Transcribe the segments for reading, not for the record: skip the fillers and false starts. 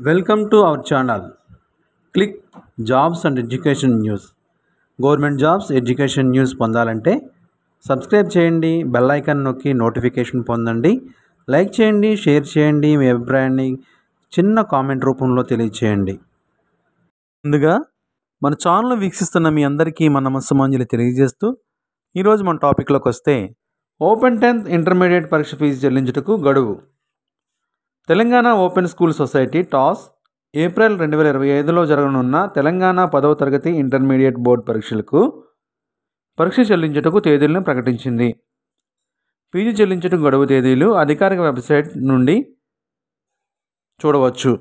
Welcome to our channel. Click Jobs and Education News. Government jobs education news పొందాలంటే subscribe చేయండి, bell icon నొక్కి notification పొందండి. Like చేయండి, share చేయండి, మీ అభిప్రాయాన్ని చిన్న కామెంట్ రూపంలో తెలియచేయండి. ముందుగా మన ఛానల్ వీక్షిస్తున్న మీ అందరికీ మన నమస్సుమాంజలి తెలియజేస్తూ ఈరోజు మన టాపిక్లోకి వస్తే ఓపెన్ 10th ఇంటర్మీడియట్ పరీక్ష ఫీజు చెల్లించుటకు గడువు. Telangana open school society TOSS April 2025లో జరగనున్న తెలంగాణ 10వ తరగతి ఇంటర్మీడియట్ బోర్డు పరీక్షలకు పరీక్ష చెల్లించుటకు తేదీలను ప్రకటించింది. ఫీజు చెల్లించుటకు గడువు తేదీలు అధికారిక వెబ్సైట్ నుండి చూడవచ్చు.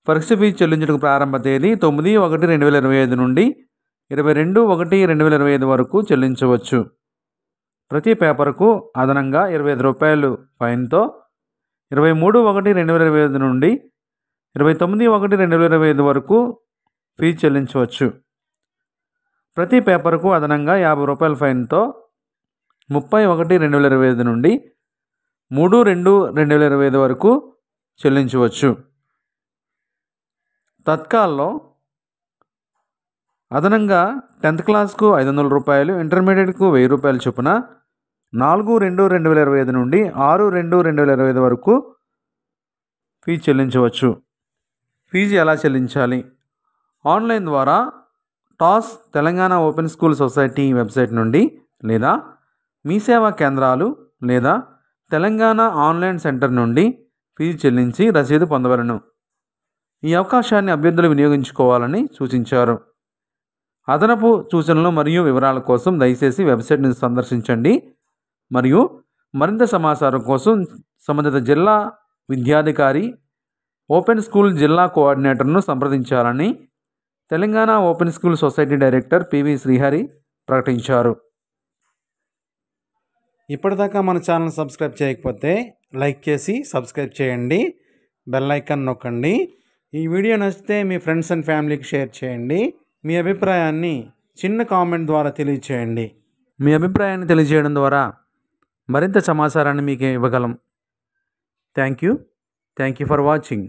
పరీక్ష ఫీజు చెల్లించుటకు ప్రారంభ తేదీ 9/1/2025 నుండి 22/1/2025 వరకు చెల్లించవచ్చు. ప్రతి పేపర్కు అదనంగా ₹25 ఫైన్తో 23/1/2025 నుండి 29/1/2025 వరకు ఫీజు చెల్లించవచ్చు. ప్రతి పేపర్కు అదనంగా ₹50 ఫైన్తో 30/1/2025 నుండి 3/2/2025 వరకు చెల్లించవచ్చు. తత్కాల్లో అదనంగా 10th క్లాస్కు ₹500, ఇంటర్మీడియట్కు ₹1000 చొప్పున 4/2/2025 నుండి 6/2/2025 వరకు ఫీజు చెల్లించవచ్చు. ఫీజు ఎలా చెల్లించాలి? ఆన్లైన్ ద్వారా toss Telangana open school society website నుండి లేదా మీ సేవా కేంద్రాలు లేదా తెలంగాణ ఆన్లైన్ సెంటర్ నుండి ఫీజు చెల్లించి రసీదు పొందవలను. ఈ అవకాశాన్ని అభ్యర్థులు వినియోగించుకోవాలని సూచించారు. అదనపు సూచనలు మరియు వివరాల కోసం దయచేసి వెబ్సైట్ని సందర్శించండి మరియు మరింత సమాచారం కోసం సంబంధిత జిల్లా విద్యాధికారి, ఓపెన్ స్కూల్ జిల్లా కోఆర్డినేటర్ను సంప్రదించాలని Telangana open school society director PV Srihari ప్రకటించారు. ఇప్పటిదాకా మన ఛానల్ సబ్స్క్రైబ్ చేయకపోతే లైక్ చేసి సబ్స్క్రైబ్ చేయండి, బెల్ ఐకాన్ నొక్కండి. ఈ వీడియో నచ్చితే మీ ఫ్రెండ్స్ అండ్ ఫ్యామిలీకి షేర్ చేయండి. మీ అభిప్రాయాన్ని చిన్న కామెంట్ ద్వారా తెలియచేయండి. మీ అభిప్రాయాన్ని తెలియజేయడం ద్వారా మరింత సమాచారాన్ని మీకు ఇవ్వగలం. Thank you for watching.